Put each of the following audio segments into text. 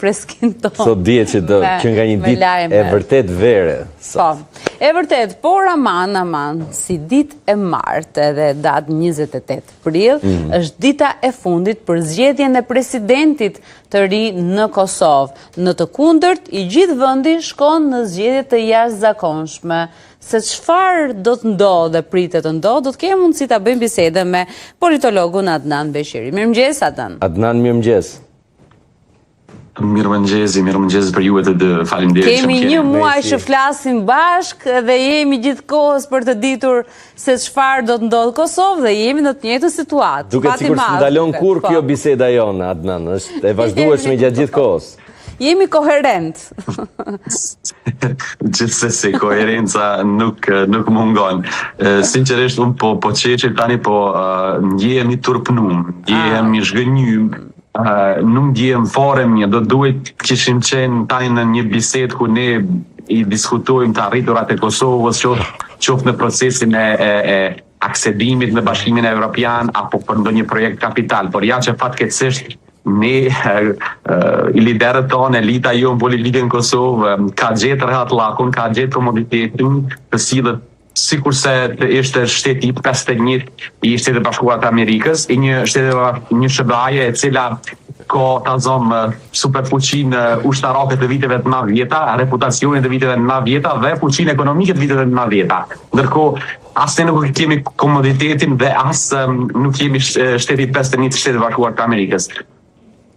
freskin tonë. Sot dihet që kjo nga një ditë e vërtet vere. Po, e vërtet, por aman, si ditë e martë edhe datë 28 prill, është dita e fundit për zgjedhjen e presidentit të ri në Kosovë. Në të kundërt, i gjithë vendi shkon në zgjedhje të jashtëzakonshme. Se çfarë do të ndodhë dhe pritet të ndodhë, do të kemi mundësi ta bëjmë bisede me politologun Adnan Beqiri. Mirëmëngjes, Adnan. Adnan, mirëmëngjes. Mirëmëngjes për juve të faleminderit. Kemi një muaj që flasim bashkë dhe jemi gjithkohës për të ditur se çfarë do të ndodhë Kosovë dhe jemi në të njëjtën situatë. Duket sikur s'ndalon kur kjo biseda jonë, Adnan, është e vazhdueshme gjatë gjithë kohës. Jemi koherent. Gjithsesi, koherenca nuk mungon. Sinqerisht, unë po qeqe tani, po ndjehemi turpnum, ndjehemi zhgënjym, nuk ndjehem fare mirë, do duhet kishim qenë tani në një bisedë ku ne i diskutojmë të arriturat e Kosovës, qoftë në procesin e aksedimit në Bashkimin Evropian apo për ndonjë projekt kapital, por ja që fatkeqësisht ne, liderët tonë, elita jonë politike në Kosovë, ka gjetë rrethllakun, ka gjetë komoditetin të sillet sikurse ishte shteti i 51 i Shtetit Bashkuar të Amerikës, një SBA e cila ka superfuqinë ushtarake të viteve të 90-ta, reputacionin të viteve të 90-ta dhe fuqinë ekonomike të viteve të 90-ta. Ndërkohë, as ne nuk kemi komoditetin dhe as nuk kemi shteti i 51 të Shtetit Bashkuar të Amerikës.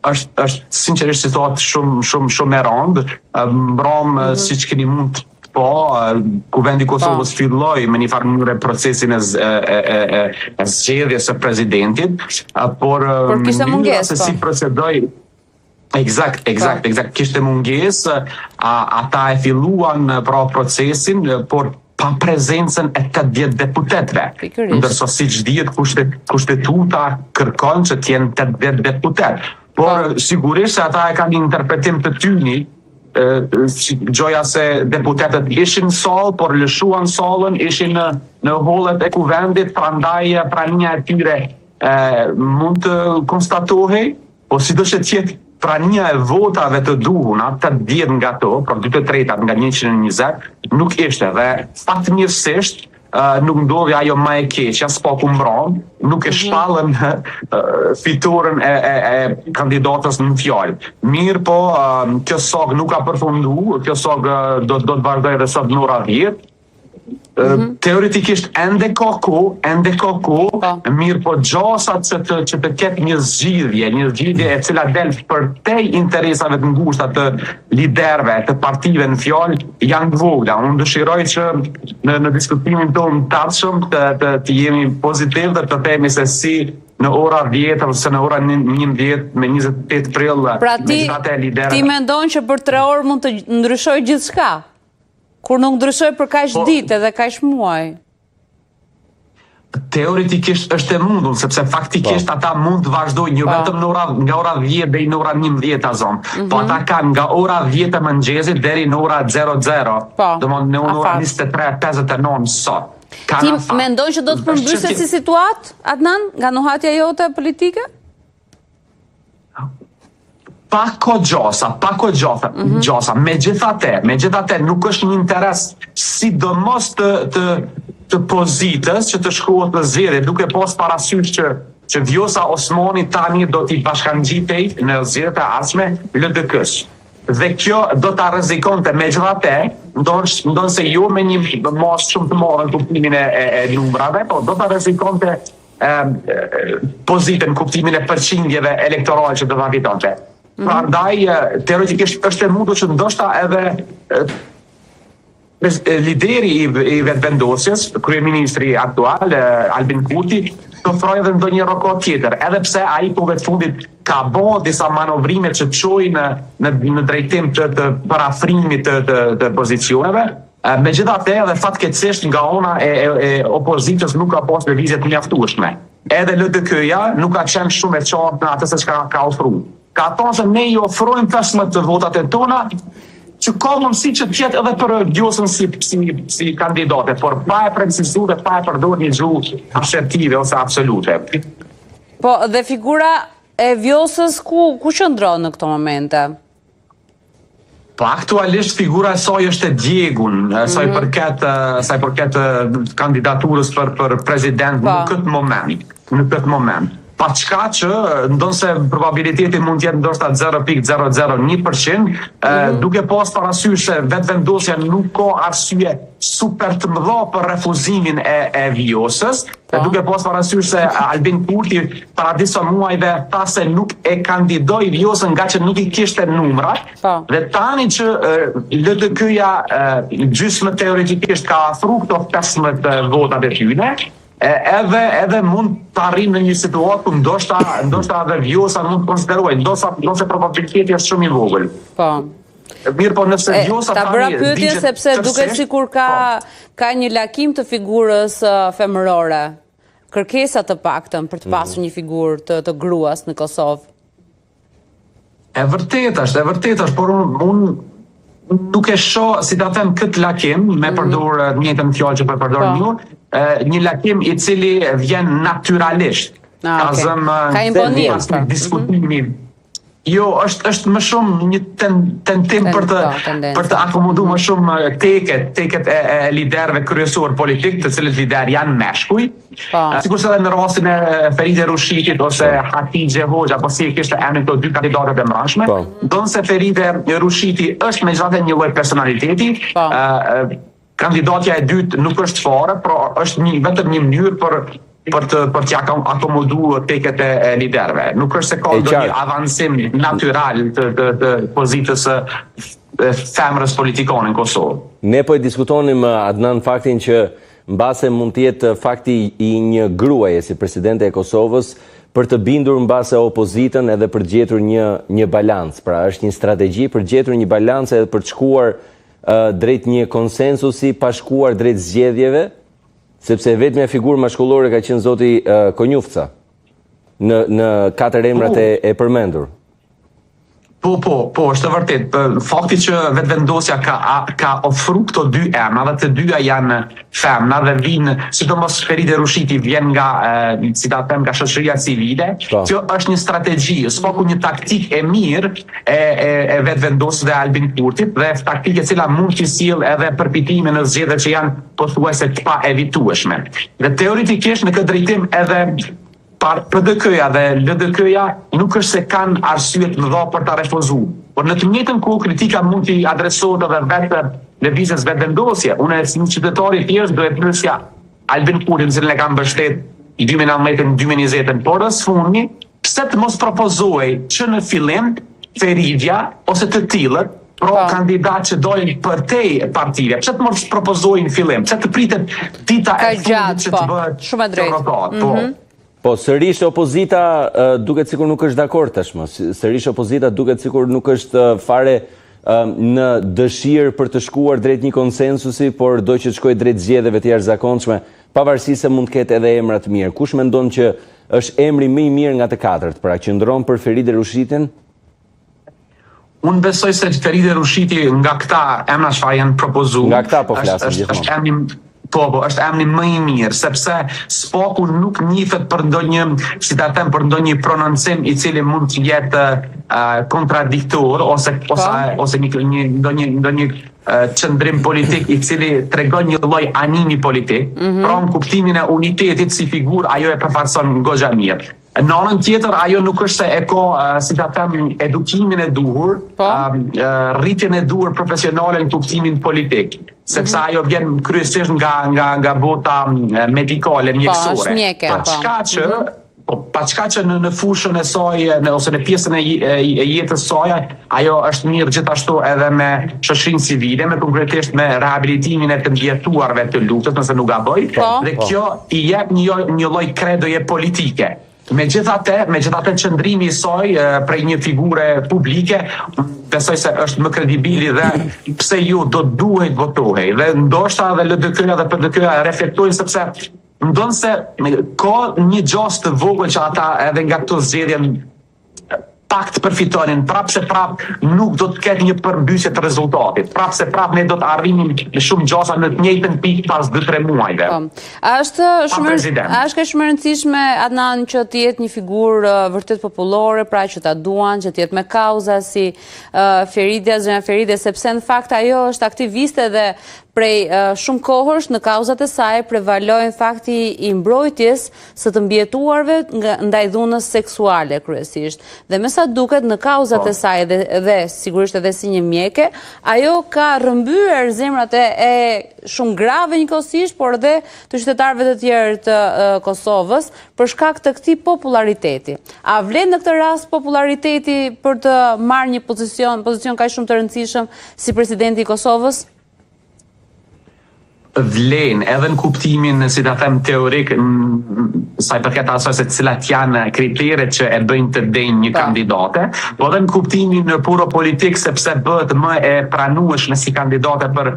Është sinqerisht situatë shumë e rëndë, mbram siç keni mund po, ku vendi Kosovës filloi me një farë mënyrë procesin e zgjedhjes së presidentit, por kishte mungesë, se si procedoi. Eksakt, kishte mungesë, ata e filluan pra procesin, por pa prezencën e 80 deputetëve. Ndërsa siç dihet kushtetuta kërkon që të jenë 80 deputetë. Por sigurisht se ata e kanë një interpretim të tyni, gjoja se deputetët ishin në salë, por lëshuan salën, ishin në hollet e kuvendit, prandaj prania e tyre mund të konstatohej, po sidoqë që tjetë prania e votave të duhuna, 80 nga to, pra 2/3 nga 120, nuk ishte dhe fatmirësisht nuk ndodhi ajo më e keqja, s'po kumbron, nuk e shpallën fitoren e kandidatës në fjalë. Mirë po, kjo sog nuk ka përfundu, kjo sog do të vazhdoj edhe sot në ora 10. Teoretikisht ende ka kohë, mirë po gjasat që të ketë një zgjidhje e cila del për te interesave të ngushta të liderëve, të partive në fjalë, janë të vogla. Unë dëshiroj që në diskutimin tonë të ardhshëm të jemi pozitiv dhe të themi se si në ora 10 ose në ora 11 me 28 prill. Pra ti mendon që për 3 orë mund të ndryshoj gjithçka? Kur nuk ndryshoj për kaq ditë dhe kaq muaj? Teoretikisht është e mundur, sepse faktikisht ata mund të vazhdojnë jo vetëm nga ora 10 deri në ora 11 azon, po ata kanë nga ora 10 e mëngjesit deri në ora 00, domethënë në ora 23:59 sot. Ti mendon që do të përmbyset si situatë, Adnan, nga nuhatja jote politike? Pako gjosa, megjithatë nuk është një interes sidomos të pozitës që të shkohet në zgjedhje, duke pas parasysh që Vjosa Osmani tani do t'i bashkangjitej në zgjedhjet e ardhshme LDK-s. Dhe kjo do ta rrezikonte megjithatë, ndonë se jo me një masë shumë të madhe në kuptimin e numrave, po do ta rrezikonte pozitën në kuptimin e përqindjeve elektorale që do ta fitonte. Prandaj, teoretikisht është e mundur që ndoshta edhe lideri i vetëvendosjes, kryeministri aktual, Albin Kurti, të ofrojë edhe ndonjë rokot tjetër, edhe pse ai po vetë fundit ka bërë disa manovrime që çojnë në drejtim të parafrimit të pozicioneve. Megjithatë, edhe fatkeqësisht nga ona e opozitës nuk ka pas lëvizje të mjaftueshme. Edhe LDK-ja nuk ka qenë shumë e qartë në atë se çka ka ofruar. Ka thonë se ne i ofrojmë 15 votat e tona, që ka mundësi që tjetë edhe për Vjosën si kandidate, por pa e precizur dhe pa e përdor një gjuhë asertive ose absolute. Po, dhe figura e Vjosës ku qëndron në këto momente? Po aktualisht figura e saj është e djegun, sa i përket kandidaturës për president në këtë moment. Pa qka që ndonë se probabiliteti mund tjetë ndoshta 0.001%, duke pas parasysh se vetë vendosja nuk ka arsye super të mëdha për refuzimin e vjosës, duke pas parasysh se Albin Kurti para disa muajve tha se nuk e kandidoi vjosën nga që nuk i kishte numrat, dhe tani që LDK-ja gjysmë teoretikisht ka afru këto 15 votat e tyne, edhe mund të arrim në një situatë ku ndoshta edhe vjosa mund të konsiderojnë, ndoshta probabiliteti është shumë i vogël. Po. Mirë, po nëse vjosa ta bëra pyetje sepse duket sikur ka një lakim të figurës femërore. Kërkesa të paktën për të pasur një figurë të gruas në Kosovë. E vërtet është, por unë nuk e shoh, si ta them, këtë lakim, me përdor të njëjtën fjalë që përdor një lakim i cili vjen natyralisht. Ka imponim. Diskutimi. Jo, është më shumë një tentim për të akomodu më shumë teket e liderëve kryesor politik, të cilët lider janë meshkuj. Sikurse edhe në rastin e Feride Rushitit ose Hatixhe Hoxha, po si e kishte emrin këto dy kandidatët e mbrojtshme, donë se Feride Rushiti është megjithatë një lloj personaliteti. Kandidatja e dytë nuk është fare, por është vetëm një mënyrë për t'ja akomodu teket e liderëve. Nuk është se ka ndonjë avancim natyral të pozitës femrës politikone në Kosovë. Ne po e diskutonim, Adnan, faktin që mbase mund të jetë fakti i një gruaje si presidente e Kosovës për të bindur mbase opozitën edhe për gjetur një balancë. Pra është një strategji për gjetur një balancë edhe për të shkuar drejt një konsensusi pa shkuar drejt zgjedhjeve, sepse vetmja figurë mashkullore ka qenë zoti Konjufca në 4 emrat e përmendur. Po, është vërtet. Fakti që vetëvendosja ka ofru këto dy emra, dhe të dyja janë femna dhe vinë, sidomos Feride Rushiti vjen nga, si ta them, nga shoqëria civile. Kjo është një strategji, s'paku një taktik e mirë e vetëvendosjes dhe Albin Kurtit, dhe taktik e cila mund të sjellë edhe përfitime në zgjedhje që janë pothuajse të pa evitueshme. Dhe teoretikisht në këtë drejtim edhe PDK-ja dhe LDK-ja nuk është se kanë arsye të mëdha për ta refuzuar. Por në të njëjtën kohë kritika mund t'i adresohet edhe vetë lëvizjes vetëvendosje. Unë si një qytetar i thjeshtë do e pyesja Albin Kurtin, cilën e kam mbështet i 2019-2020, por së fundmi, pse të mos propozohej që në fillim Feridja ose të tillët kandidat që dojnë për te partive, pse të mos propozohej në fillim, pse të pritet dita e fundit që të bëhet shumë drejt. Po, sërish opozita duket sikur nuk është dakord tashmë. Sërish opozita duket sikur nuk është fare në dëshirë për të shkuar drejt një konsensusi, por do që të shkojë drejt zgjedhjeve të jashtëzakonshme, pavarësisht se mund të ketë edhe emra të mirë. Kush mendon që është emri më i mirë nga të katërt, pra qëndron për Feride Rushitin? Unë besoj se Feride Rushiti nga këta emra që janë propozuar, nga këta po flasim gjithmonë. Është emri më i mirë, sepse SPAK-u nuk njihet për ndonjë, si ta them, për ndonjë prononcim i cili mund të jetë kontradiktor ose ndonjë qëndrim politik i cili tregon një lloj animi politik, pra në kuptimin e unitetit si figurë ajo e përfaqëson goxha mirë. Në anën tjetër, ajo nuk është se e ka, si ta them, edukimin e duhur, rritjen e duhur profesionale në kuptimin politik, sepse ajo vjen kryesisht nga bota medikale, mjekësore. Pa çka që në fushën e saj ose në pjesën e jetës saj, ajo është mirë gjithashtu edhe me shoqërinë civile, me konkretisht me rehabilitimin e të ndjetuarve të luftës, nëse nuk gaboj, dhe kjo i jep një lloj kredoje politike. Megjithatë qëndrimi i saj prej një figure publike, besoj se është më kredibili dhe pse ju do duhet votohej. Dhe ndoshta edhe LDK-ja dhe PDK-ja reflektojnë sepse ndonë se ka një gjast të vogël që ata edhe nga këto zgjedhje pak të përfitonin, prap se prap nuk do të ketë një përmbysje të rezultatit. Prap se prap ne do të arrimim në shumë gjasa në të njëjtën pikë pas 2-3 muajve. A është shumë e rëndësishme, Adnan, që të jetë një figurë vërtet popullore, pra që ta duan, që të jetë me kauza si Zënia Feride, sepse në fakt ajo është aktiviste dhe prej shumë kohësh në kauzat e saj prevalojnë fakti i mbrojtjes së të mbjetuarve ndaj dhunës seksuale kryesisht. Dhe me sa duket në kauzat e saj dhe sigurisht edhe si një mjeke, ajo ka rrëmbyer zemrat e shumë grave njëkohësisht, por edhe të qytetarëve të tjerë të Kosovës për shkak të këtij populariteti. A vlen në këtë rast populariteti për të marrë një pozicion kaq shumë të rëndësishëm si presidenti i Kosovës? Vlen, edhe në kuptimin, si ta them teorik, sa i përket asaj se cilat janë kriteret që e bëjnë të denjë një kandidate, po edhe në kuptimin në puro politik, sepse bëhet më e pranueshme si kandidate për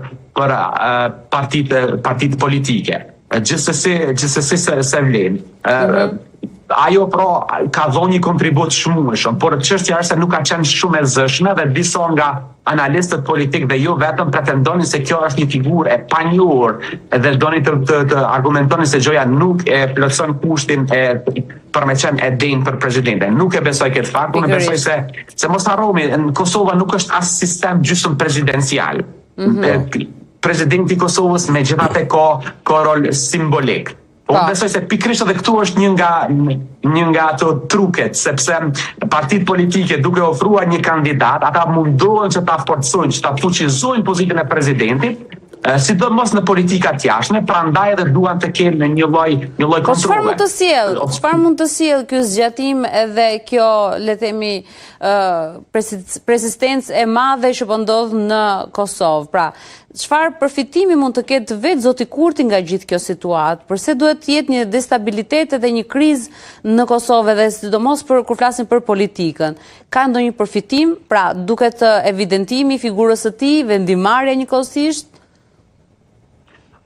partitë politike. Gjithsesi se vlen. Ajo pra ka dhënë një kontribut shmueshëm, por çështja është se nuk ka qenë shumë e zëshme dhe disa nga analistët politik dhe jo vetëm pretendonin se kjo është një figurë e panjohur dhe doni të argumentonin se Gjoja nuk e plotson kushtin për me qenë e denjë për presidenten. Nuk e besoj këtë fakt, unë besoj se mos harroni, në Kosova nuk është as sistem gjysmë presidencial. Presidenti i Kosovës megjithatë ka rol simbolik. Unë besoj se pikrisht edhe këtu është një nga ato truket, sepse partitë politike duke ofruar një kandidat, ata mundohen që ta forcojnë, që ta fuqizojnë pozitën e presidentit, sidomos në politikat jashtme, prandaj edhe duan të kenë në një lloj kontrolle. Çfarë mund të sjellë ky zgjatim edhe kjo, le të themi, persistencë e madhe që po ndodh në Kosovë? Pra, çfarë përfitimi mund të ketë vetë zoti Kurti nga gjithë kjo situatë? Përse duhet të jetë një destabilitet edhe një krizë në Kosovë dhe sidomos kur flasim për politikën? Ka ndonjë përfitim? Pra, duket evidentimi i figurës së tij, vendimarrja njëkohësisht?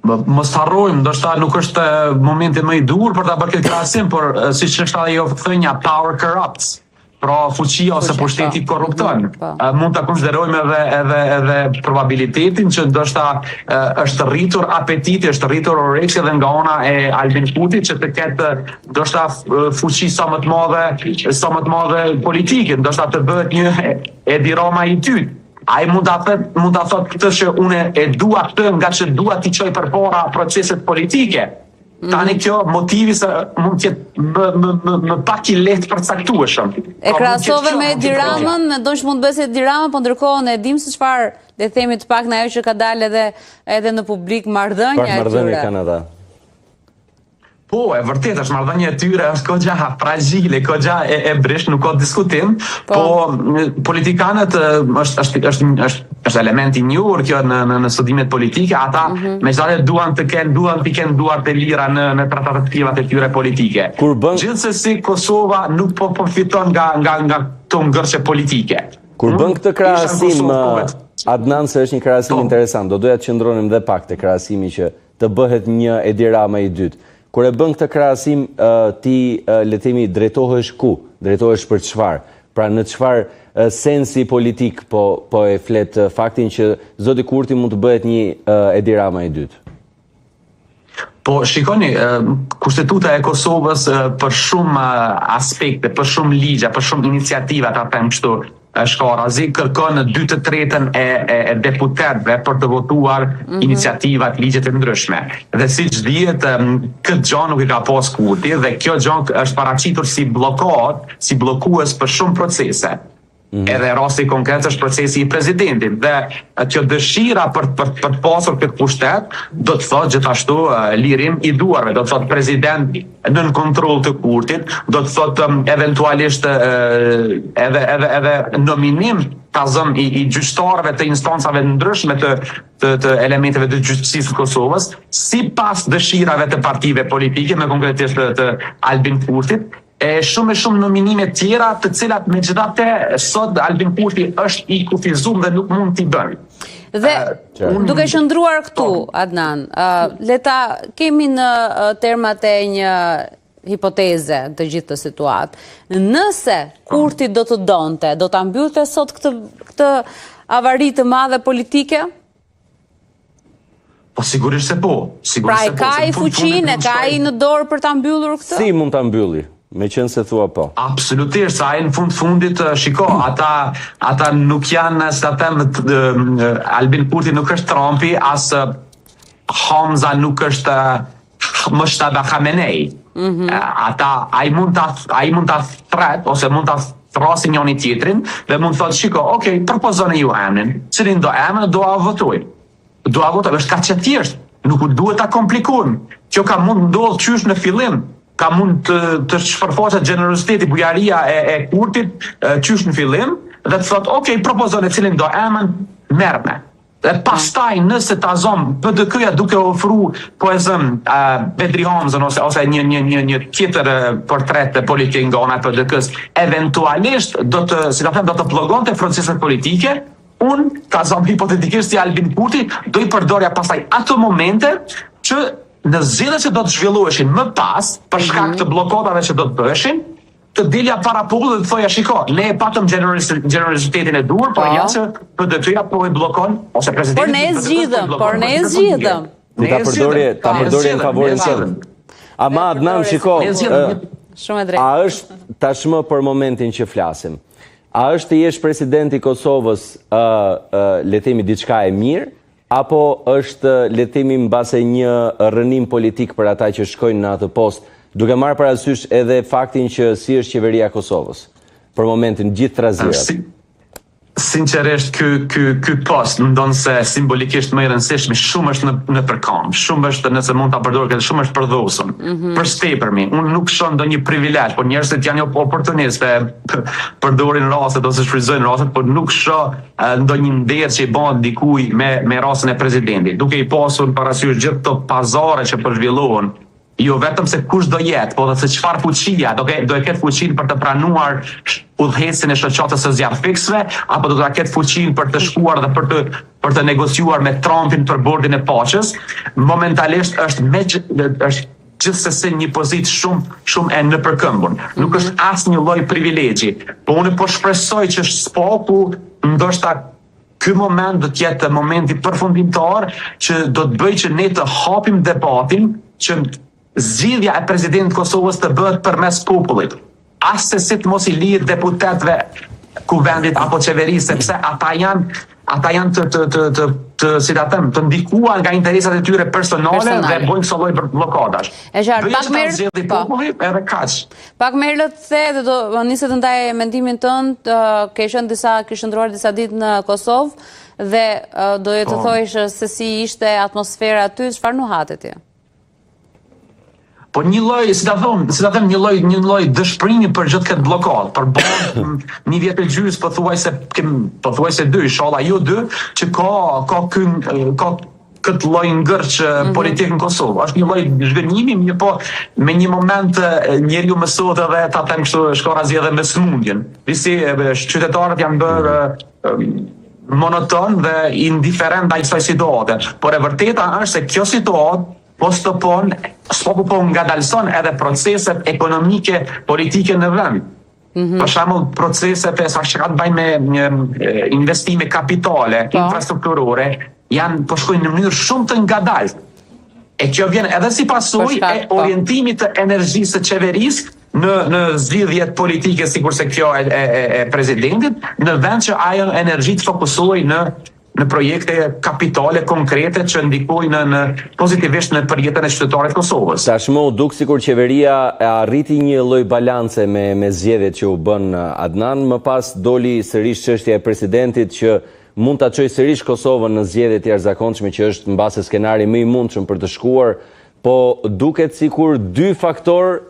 Mos harrojmë, ndoshta nuk është momenti më i dur për ta bërë këtë krahasim, por siç është ajo thënia, power corrupts. Pra fuqia ose pushteti korrupton. Mund ta konsiderojmë edhe probabilitetin që ndoshta është rritur apetiti, është rritur oreksi edhe nga ana e Albin Kurtit që të ketë ndoshta fuqi sa më të madhe politike, ndoshta të bëhet një Edi Rama i dytë. Ai mund ta thotë këtë që unë e dua këtë nga që dua t'i çoj përpara proceset politike. Tani kjo motivi se mund të jetë më pak i lehtë përcaktueshëm. E krahasove me Edi Ramën, mendon që mund të bëhet Edi Rama, po ndërkohë ne dim se çfarë, le të themi, të pak në ajo që ka dalë edhe në publik marrëdhënia e tyre. Marrëdhënia kanë ata. Po, e vërtet është marrëdhënia e tyre është kogja fragjile, kogja e brisht, nuk ka diskutim, po politikanët është element i njohur kjo në studimet politike, ata megjithatë duan të kenë duart e lira në tratativat e tyre politike. Gjithsesi Kosova nuk po përfiton nga këto ngërçe politike. Kur bën këtë krahasim, Adnan, se është një krahasim interesant, do doja të qëndronim dhe pak te krahasimi që të bëhet një Edi Rama i dytë. Kur e bën këtë krahasim, ti le të themi drejtohesh ku? Drejtohesh për çfarë? Pra në çfarë sensi politik po e flet faktin që zoti Kurti mund të bëhet një Edi Rama i dytë? Po shikoni, Kushtetuta e Kosovës për shumë aspekte, për shumë ligje, për shumë iniciativa, ta them kështu, shkarazi, kërkon në 2/3 e deputetëve për të votuar iniciativat, ligjet e ndryshme. Dhe siç dihet, këtë gjë nuk i ka pas Kurti dhe kjo gjë është paraqitur si blokad, si blokues për shumë procese. Edhe rasti konkret është procesi i presidentit dhe kjo dëshira për të pasur këtë pushtet do të thotë gjithashtu lirim i duarve, do të thotë president nën kontroll të Kurtit, do të thotë eventualisht edhe nominim tazëm i gjyqtarëve të instancave ndryshme të elementeve të gjyqësisë të Kosovës, sipas dëshirave të partive politike, me konkretisht të Albin Kurtit, shumë nominime tjera të cilat megjithatë sot Albin Kurti është i kufizuar dhe nuk mund t'i bën. Dhe duke qëndruar këtu, Adnan, leta kemi në termat e një hipoteze të gjithë të situatë. Nëse Kurti do të donte, do ta mbyllte sot këtë avari të madhe politike? Po sigurisht se po. Pra e ka i fuqinë, e ka i në dorë për ta mbyllur këtë? Si mund ta mbylli? Me qenë se thua po. Absolutisht, sa e në fundit, shiko, ata nuk janë, se ta them, Albin Kurti nuk është Trumpi, as Hamza nuk është Mustafa Khamenei. Ai mund ta thret, ose mund ta thrasi njëri tjetrin, dhe mund thotë, shiko, okay, propozoni ju emrin, cilin do emrin, do a votoj. Do a votoj, është kaq e thjeshtë, nuk duhet ta komplikojmë. Kjo ka mund ndodh qysh në fillim, ka mund të shpërfaqet gjeneroziteti, bujaria e Kurtit qysh në fillim, dhe të thotë, okay, propozoni cilin do emrin, merrme. Dhe pastaj nëse ta zom PDK-ja duke ofru po e zëm Bedri Hamzën ose një tjetër portret politik nga ana e PDK-s, eventualisht do të pllogonte proceset politike, unë ta zom hipotetikisht si Albin Kurti do i përdorja pastaj ato momente që në zgjedhjet që do të zhvilloheshin më pas për shkak të bllokadave që do të bëheshin, të dilja para popullit dhe të thoja, shiko, ne e patëm gjenerozitetin e duhur, por ja që PDK-ja po e bllokon, ose presidenti... Por ne e zgjidhëm. Ta përdorje në favorin tënd. Ama Adnan, shiko, a është tashmë për momentin që flasim, a është të jesh presidenti i Kosovës, le themi diçka e mirë, apo është le themi mbase një rënim politik për ata që shkojnë në atë post, duke marrë parasysh edhe faktin që si është qeveria e Kosovës për momentin gjithë trazirat? Sinqerisht, ky post më ndonë se simbolikisht më i rëndësishmi, shumë është në përkam, shumë është, nëse mund ta përdor këtë, shumë është përdhosur. Për shtepërmi, unë nuk shoh ndonjë privilegj, por njerëzit janë oportunistë, përdorin rastet ose shfrytëzojnë rastet, por nuk shoh ndonjë nder që i bën dikujt me rastin e presidentit, duke i pasur parasysh gjithë këto pazare që po zhvillohen. Jo vetëm se kush do jetë, po dhe se çfarë fuqia, do e ketë fuqinë për të pranuar udhëhecin e shoqatës së zjarrfiksve, apo do ta ketë fuqinë për të shkuar dhe për të negociuar me Trumpin për bordin e paqes. Momentalisht është gjithsesi një pozitë shumë e nëpërkëmbur. Nuk është asnjë lloj privilegji, po unë po shpresoj që SPAK-u ndoshta ky moment do të jetë momenti përfundimtar që do të bëjë që ne të hapim debatin, që zgjidhja e presidentit Kosovës të bëhet përmes popullit. As se si të mos i lidh deputetëve kuvendit apo qeverisë, sepse ata janë si ta them, të ndikuar nga interesat e tyre personale dhe bojnë këso lloj bllokadash. E qartë, pak merr. Pak merr të the dhe do nisë të ndaj mendimin tënd, ke qëndruar disa ditë në Kosovë dhe doje të thojsh se si ishte atmosfera aty, çfarë nuhate ti? Po një lloj, si ta them, një lloj dëshpërimi për gjithë këtë bllokadë, për bën një vjet e gjys, pothuajse 2, inshallah jo 2, që ka këtë lloj ngërç politik në Kosovë. Është një lloj zhgënjimi, po me një moment njeriu mësohet edhe ta them kështu, shkora zgjedhje me sëmundjen. Disi qytetarët janë bërë monoton dhe indiferent ndaj kësaj situate. Por e vërteta është se kjo situatë s'po ngadalson edhe proceset ekonomike, politike në vend. Për shembull, proceset që kanë bëjnë me investime kapitale, infrastrukturore, po shkojnë në mënyrë shumë të ngadalt. E kjo vjen edhe si pasojë e orientimit të energjisë së qeverisë në zgjidhjet politike, sikurse kjo e presidentit, në vend që ajo energji të fokusohej në projekte kapitale konkrete që ndikojnë pozitivisht në përjetën e qytetarit Kosovës. Tashmë u duk sikur qeveria arriti një lloj balance me zgjedhjet që u bën Adnan, më pas doli sërish çështja e presidentit që mund ta çojë sërish Kosovën në zgjedhjet e jashtëzakonshme, që është mbase skenari më i mundshëm për të shkuar, po duket sikur dy faktor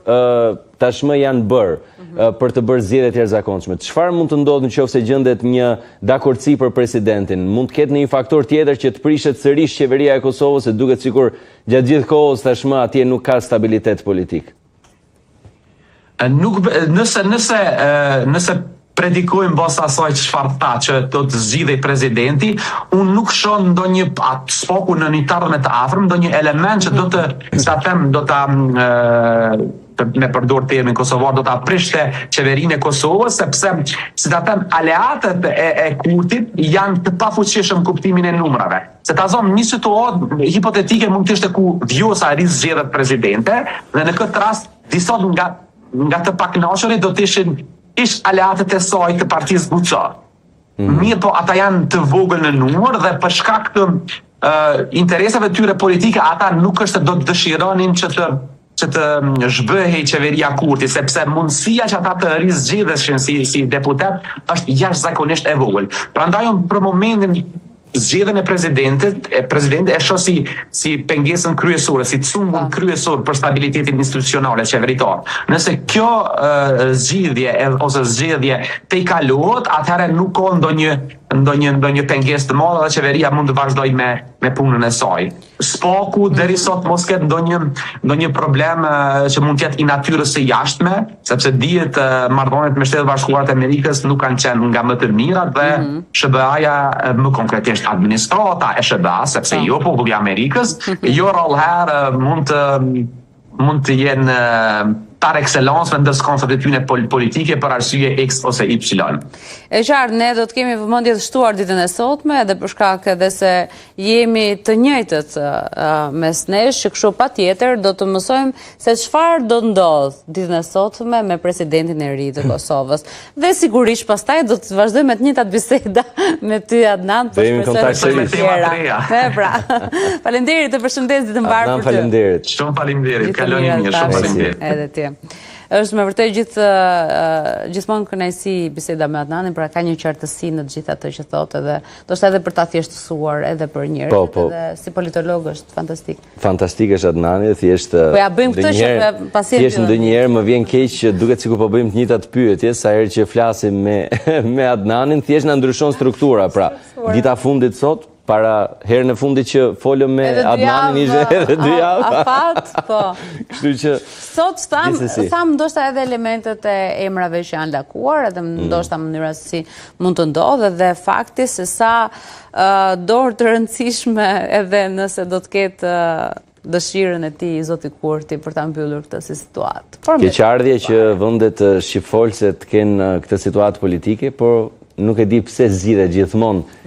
tashmë janë bërë për të bërë zgjedhjet e jashtëzakonshme. Çfarë mund të ndodhë nëse gjendet një dakordsi për presidentin? Mund të ketë një faktor tjetër që të prishet sërish qeveria e Kosovës, se duket sikur gjatë gjithë kohës tashmë atje nuk ka stabilitet politik. Nëse predikojmë basa asaj çfarë tha që do të zgjidhej presidenti, unë nuk shoh ndonjë SPAK-u në një tarme të afërm, ndonjë element që do me përdor termin kosovar, do ta prishte qeverinë e Kosovës, sepse, si ta them, aleatët e Kurtit janë të pafuqishëm kuptimin e numrave. Se ta zonë një situatë hipotetike mund të ishte ku Vjosa rizgjedhet presidente, dhe në këtë rast disot nga të pakënaqërit do të ishin aleatët e saj të partisë Buça. Mirë, po ata janë të vogël në numër dhe për shkak të interesave tyre politike ata nuk është do të dëshironin që të zhbëhej qeveria Kurti, sepse mundësia që ata të rizgjedheshin si deputet është jashtëzakonisht e vogël. Prandaj unë për momentin zgjedhjen e presidentit e shoh si pengesën kryesore, si cungun kryesor për stabilitetin institucional e qeveritar. Nëse kjo zgjidhje ose zgjedhje tejkalohet, atëherë nuk ka ndonjë pengesë të madhe dhe qeveria mund të vazhdojë me punën e saj. Spaku deri sot mos ketë ndonjë problem që mund të jetë i natyrës së jashtme, sepse dihet marrëdhëniet me Shtetet Bashkuara të Amerikës nuk kanë qenë nga më të mirat dhe SBA-ja më konkretisht administrata e SBA, sepse jo populli i Amerikës, jo rallëherë mund të jenë par excellence në ndërkombësat e tyre politike për arsye X ose Y. E qartë, ne do të kemi vëmendje të shtuar ditën e sotme, edhe për shkak edhe se jemi të njëjtët mes nesh, që kështu patjetër do të mësojmë se çfarë do ndodh ditën e sotme me presidentin e ri të Kosovës. Dhe sigurisht pastaj do të vazhdojmë me të njëjtat biseda me ty Adnan për shpresojmë të tjera. Pra. Faleminderit, të përshëndes ditën mbar për ty. Faleminderit. Shumë faleminderit. Kaloni mirë, shumë faleminderit. Edhe ti. Është me vërtet gjithmonë kënaqësi biseda me Adnanin, pra ka një qartësi në të gjitha ato që thotë dhe ndoshta edhe për ta thjeshtësuar edhe për njerëzit, edhe si politolog është fantastik. Fantastik është Adnani, thjesht Po ja bëjmë këtë që pasi thjesht ndonjëherë më vjen keq që duket sikur po bëjmë të njëjtat pyetje sa herë që flasim me Adnanin, thjesht na ndryshon struktura, pra dita fundit sot para herën e fundit që folëm me Adnanin ishte edhe 2 javë. Afat, po. Kështu që sot tham ndoshta edhe elementet e emrave që janë lakuar, edhe ndoshta mënyra si mund të ndodhë dhe fakti se sa dorë të rëndësishme edhe nëse do të ketë dëshirën e tij zoti Kurti për ta mbyllur këtë si situatë. Keqardhje që vendet shqipfolse të kenë këtë situatë politike, por nuk e di pse zgjidhet gjithmonë